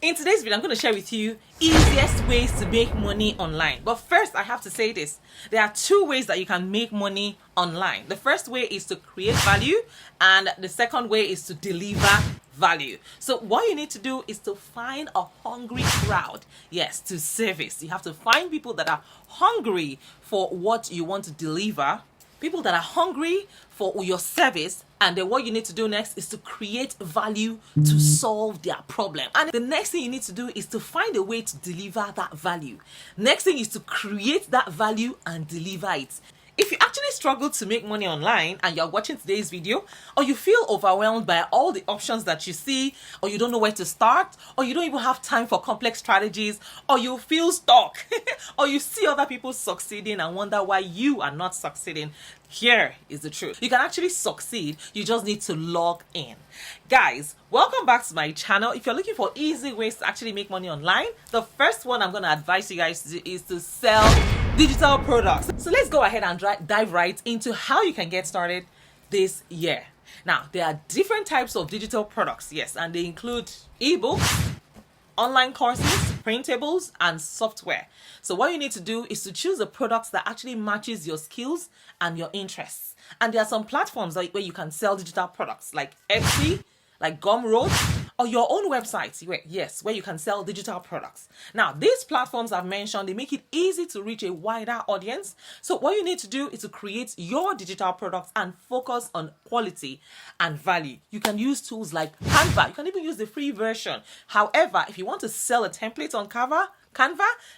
In today's video, I'm going to share with you easiest ways to make money online. But first, I have to say this. There are two ways that you can make money online. The first way is to create value, and the second way is to deliver value. So what you need to do is to find a hungry crowd, yes, to service. You have to find people that are hungry for what you want to deliver, people that are hungry for your service, and then what you need to do next is to create value to solve their problem. And the next thing you need to do is to find a way to deliver that value. Next thing is to create that value and deliver it. If you actually struggle to make money online and you're watching today's video, or you feel overwhelmed by all the options that you see, or you don't know where to start, or you don't even have time for complex strategies, or you feel stuck, or you see other people succeeding and wonder why you are not succeeding, here is the truth. You can actually succeed. You just need to log in. Guys, welcome back to my channel. If you're looking for easy ways to actually make money online, the first one I'm going to advise you guys to do is to sell digital products. So let's go ahead and dive right into how you can get started this year. Now, there are different types of digital products, yes, and they include ebooks, online courses, printables, and software. So what you need to do is to choose the products that actually matches your skills and your interests. And there are some platforms where you can sell digital products like Etsy, like Gumroad, or your own website, where you can sell digital products. Now, these platforms I've mentioned, they make it easy to reach a wider audience. So what you need to do is to create your digital products and focus on quality and value. You can use tools like Canva. You can even use the free version. However, if you want to sell a template on Canva,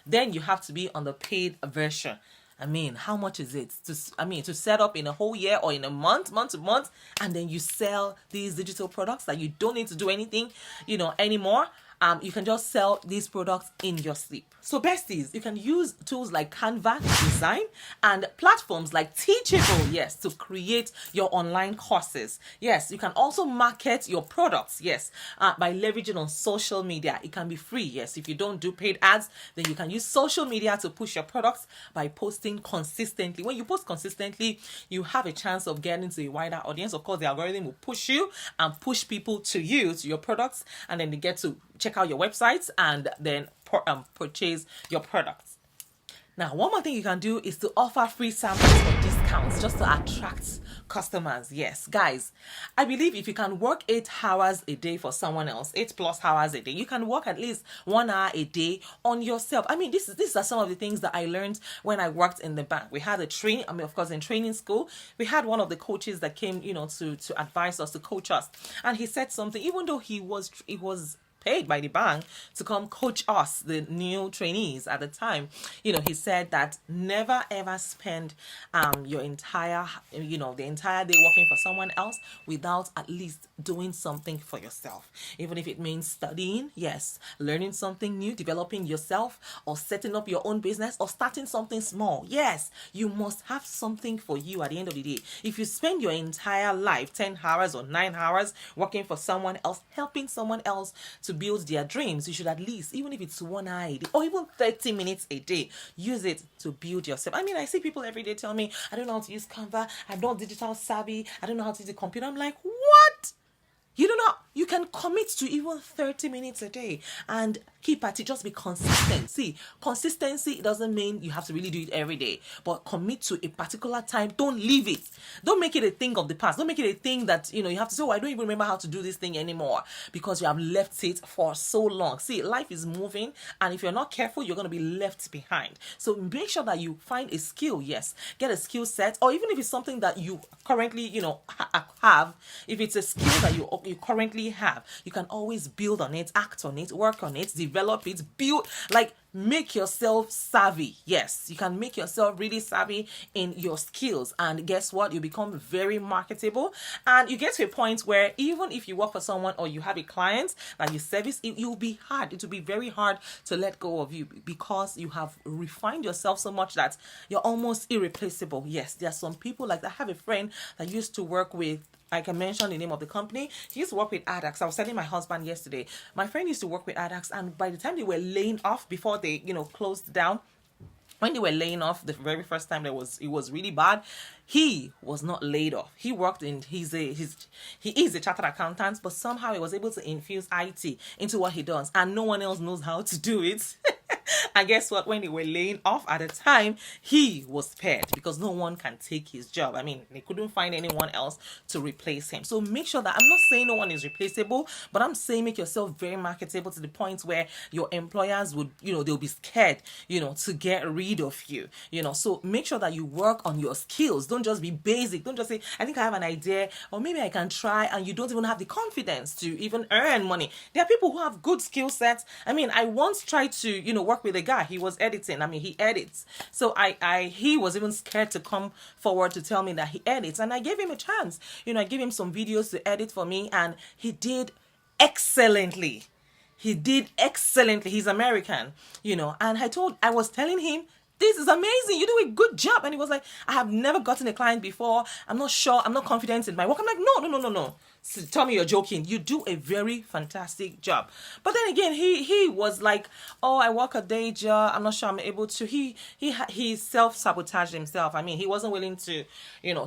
then you have to be on the paid version. I mean, how much is it to set up in a whole year or in a month to month, and then you sell these digital products that you don't need to do anything, anymore. You can just sell these products in your sleep. So besties, you can use tools like Canva to design and platforms like Teachable, yes, to create your online courses. Yes, you can also market your products, yes, by leveraging on social media. It can be free, yes. If you don't do paid ads, then you can use social media to push your products by posting consistently. When you post consistently, you have a chance of getting to a wider audience. Of course, the algorithm will push you and push people to you, to your products, and then they get to check out your websites and then purchase your products. Now, one more thing you can do is to offer free samples or discounts just to attract customers. Yes, guys, I believe if you can work 8 hours a day for someone else, 8+ hours a day, you can work at least 1 hour a day on yourself. I mean, these are some of the things that I learned when I worked in the bank. We had a training, of course, in training school, we had one of the coaches that came, to advise us, to coach us. And he said something, even though he was paid by the bank to come coach us, the new trainees at the time, he said that never ever spend your entire the entire day working for someone else without at least doing something for yourself. Even if it means studying, yes, learning something new, developing yourself, or setting up your own business, or starting something small. Yes, you must have something for you at the end of the day. If you spend your entire life, 10 hours or 9 hours working for someone else, helping someone else to build their dreams, you should at least, even if it's 1 hour a day or even 30 minutes a day, use it to build yourself. I mean, I see people every day tell me, I don't know how to use Canva, I'm not digital savvy, I don't know how to use the computer. I'm like, what? You don't know, you can commit to even 30 minutes a day and keep at it. Just be consistent. See, consistency doesn't mean you have to really do it every day, but commit to a particular time. Don't leave it. Don't make it a thing of the past. Don't make it a thing that, you have to say, oh, I don't even remember how to do this thing anymore, because you have left it for so long. See, life is moving, and if you're not careful, you're going to be left behind. So make sure that you find a skill. Yes, get a skill set, or even if it's something that you currently, have, if it's a skill that you currently have, you can always build on it, act on it, work on it, develop it, build, make yourself savvy. Yes, you can make yourself really savvy in your skills, and guess what? You become very marketable, and you get to a point where even if you work for someone or you have a client that you service, it will be hard. It will be very hard to let go of you because you have refined yourself so much that you're almost irreplaceable. Yes, there are some people like that. I have a friend that used to work with, I can mention the name of the company. He used to work with Adax. I was telling my husband yesterday, my friend used to work with Adax, and by the time they were laying off, before they, closed down, when they were laying off the very first time, it was really bad. He was not laid off. He worked in he is a chartered accountant, but somehow he was able to infuse IT into what he does, and no one else knows how to do it. And guess what? When they were laying off at the time, he was spared because no one can take his job. I mean, they couldn't find anyone else to replace him. So make sure that, I'm not saying no one is replaceable, but I'm saying make yourself very marketable to the point where your employers would, they'll be scared, to get rid of you. So make sure that you work on your skills. Don't just be basic. Don't just say, I think I have an idea, or maybe I can try, and you don't even have the confidence to even earn money. There are people who have good skill sets. I mean, I once tried to, work with a guy. He was editing. I mean, he edits. So he was even scared to come forward to tell me that he edits, and I gave him a chance. I gave him some videos to edit for me, and he did excellently. He's American, and I was telling him, this is amazing. You do a good job. And he was like, I have never gotten a client before. I'm not sure. I'm not confident in my work. I'm like, no. So tell me you're joking. You do a very fantastic job. But then again, he was like, oh, I work a day job. I'm not sure I'm able to. He self-sabotaged himself. I mean, he wasn't willing to,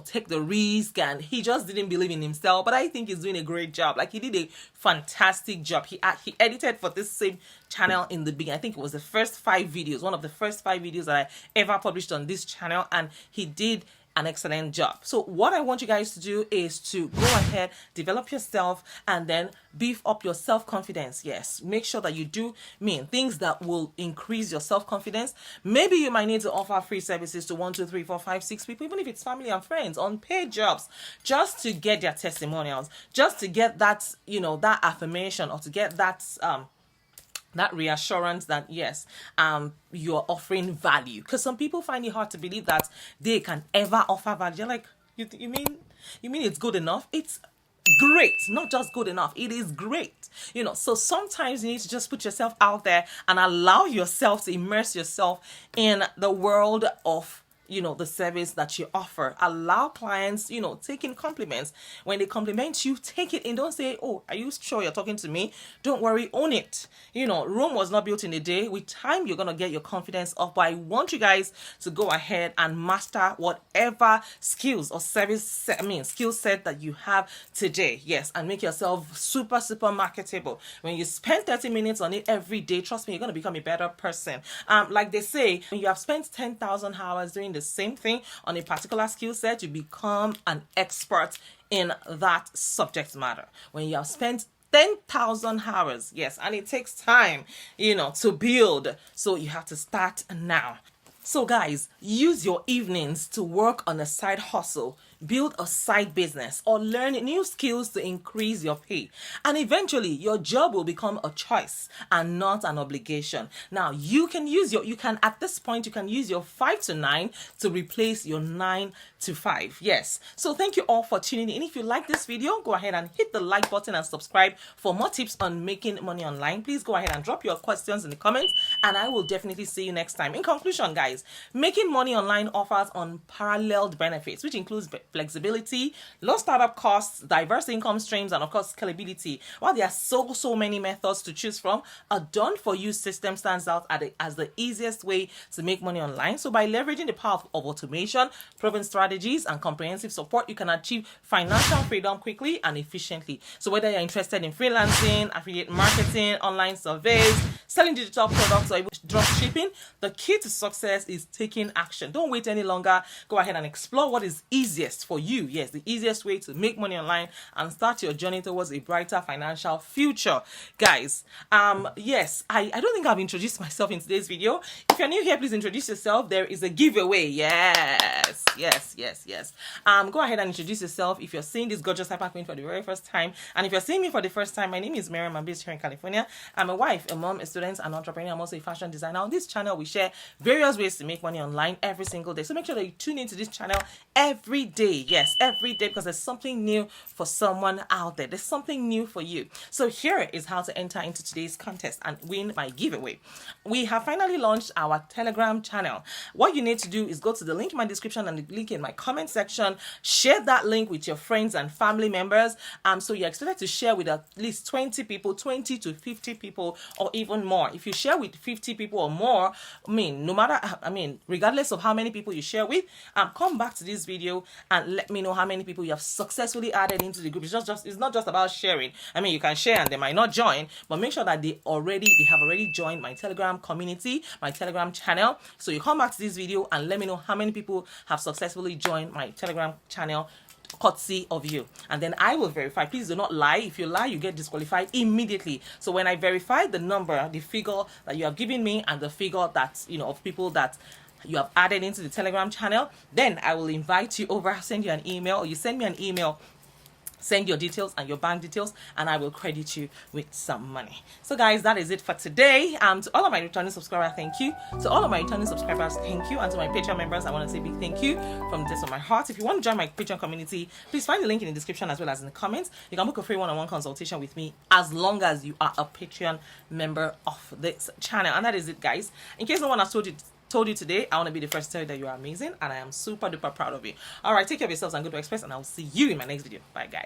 take the risk, and he just didn't believe in himself. But I think he's doing a great job. Like, he did a fantastic job. He edited for this same channel in the beginning. I think it was the first 5 videos, one of the first 5 videos that I ever published on this channel, and he did an excellent job. So what I want you guys to do is to go ahead, develop yourself, and then beef up your self-confidence. Yes, make sure that you do things that will increase your self-confidence. Maybe you might need to offer free services to 1, 2, 3, 4, 5, 6 people, even if it's family and friends, on paid jobs, just to get their testimonials, just to get that, that affirmation, or to get that reassurance that yes, you're offering value. Because some people find it hard to believe that they can ever offer value. You're like, you mean it's good enough? It's great, not just good enough. It is great. So sometimes you need to just put yourself out there and allow yourself to immerse yourself in the world of the service that you offer. Allow clients, taking compliments. When they compliment you, take it in. Don't say, oh, are you sure you're talking to me? Don't worry, own it. Rome was not built in a day. With time, you're going to get your confidence up. But I want you guys to go ahead and master whatever skills or skill set that you have today. Yes, and make yourself super, super marketable. When you spend 30 minutes on it every day, trust me, you're going to become a better person. Like they say, when you have spent 10,000 hours doing the same thing on a particular skill set, you become an expert in that subject matter. When you have spent 10,000 hours, yes, and it takes time, to build. So you have to start now. So guys, use your evenings to work on a side hustle, build a side business, or learn new skills to increase your pay. And eventually, your job will become a choice and not an obligation. Now, at this point, you can use your 5 to 9 to replace your 9 to 5. Yes. So thank you all for tuning in. If you like this video, go ahead and hit the like button and subscribe for more tips on making money online. Please go ahead and drop your questions in the comments, and I will definitely see you next time. In conclusion, guys, making money online offers unparalleled benefits, which includes flexibility, low startup costs, diverse income streams, and of course scalability. While there are so many methods to choose from, a done-for-you system stands out as the easiest way to make money online. So by leveraging the power of automation, proven strategies, and comprehensive support, you can achieve financial freedom quickly and efficiently. So whether you're interested in freelancing, affiliate marketing, online surveys, selling digital products, or even drop shipping, the key to success is taking action. Don't wait any longer. Go ahead and explore what is easiest for you. Yes, the easiest way to make money online and start your journey towards a brighter financial future. Guys, yes, I don't think I've introduced myself in today's video. If you're new here, please introduce yourself. There is a giveaway. Yes. Go ahead and introduce yourself if you're seeing this gorgeous hyper queen for the very first time. And if you're seeing me for the first time, my name is Mariam. I'm based here in California. I'm a wife, a mom, a student, an entrepreneur. I'm also a fashion designer. On this channel, we share various ways to make money online every single day. So make sure that you tune into this channel every day. Yes, every day, because there's something new for someone out there. There's something new for you. So here is how to enter into today's contest and win my giveaway. We have finally launched our Telegram channel. What you need to do is go to the link in my description and the link in my comment section. Share that link with your friends and family members. So you're expected to share with at least 20 people, 20 to 50 people, or even more. more. If you share with 50 people or more, regardless of how many people you share with, come back to this video and let me know how many people you have successfully added into the group. It's not just about sharing. You can share and they might not join, but make sure that they have already joined my Telegram community, my Telegram channel. So you come back to this video and let me know how many people have successfully joined my Telegram channel, courtesy of you, and then I will verify. Please do not lie. If you lie, you get disqualified immediately. So when I verify the number, the figure that you have given me, and the figure that of people that you have added into the Telegram channel, then I will invite you over, send you an email, or you send me an email, send your details and your bank details, and I will credit you with some money. So guys, that is it for today. To all of my returning subscribers, thank you. To all of my returning subscribers, thank you. And to my Patreon members, I want to say a big thank you from the depths of my heart. If you want to join my Patreon community, please find the link in the description as well as in the comments. You can book a free one-on-one consultation with me as long as you are a Patreon member of this channel. And that is it, guys. In case no one has told you today, I want to be the first to tell you that you are amazing, and I am super duper proud of you. All right, take care of yourselves and go to Express, and I will see you in my next video. Bye, guys.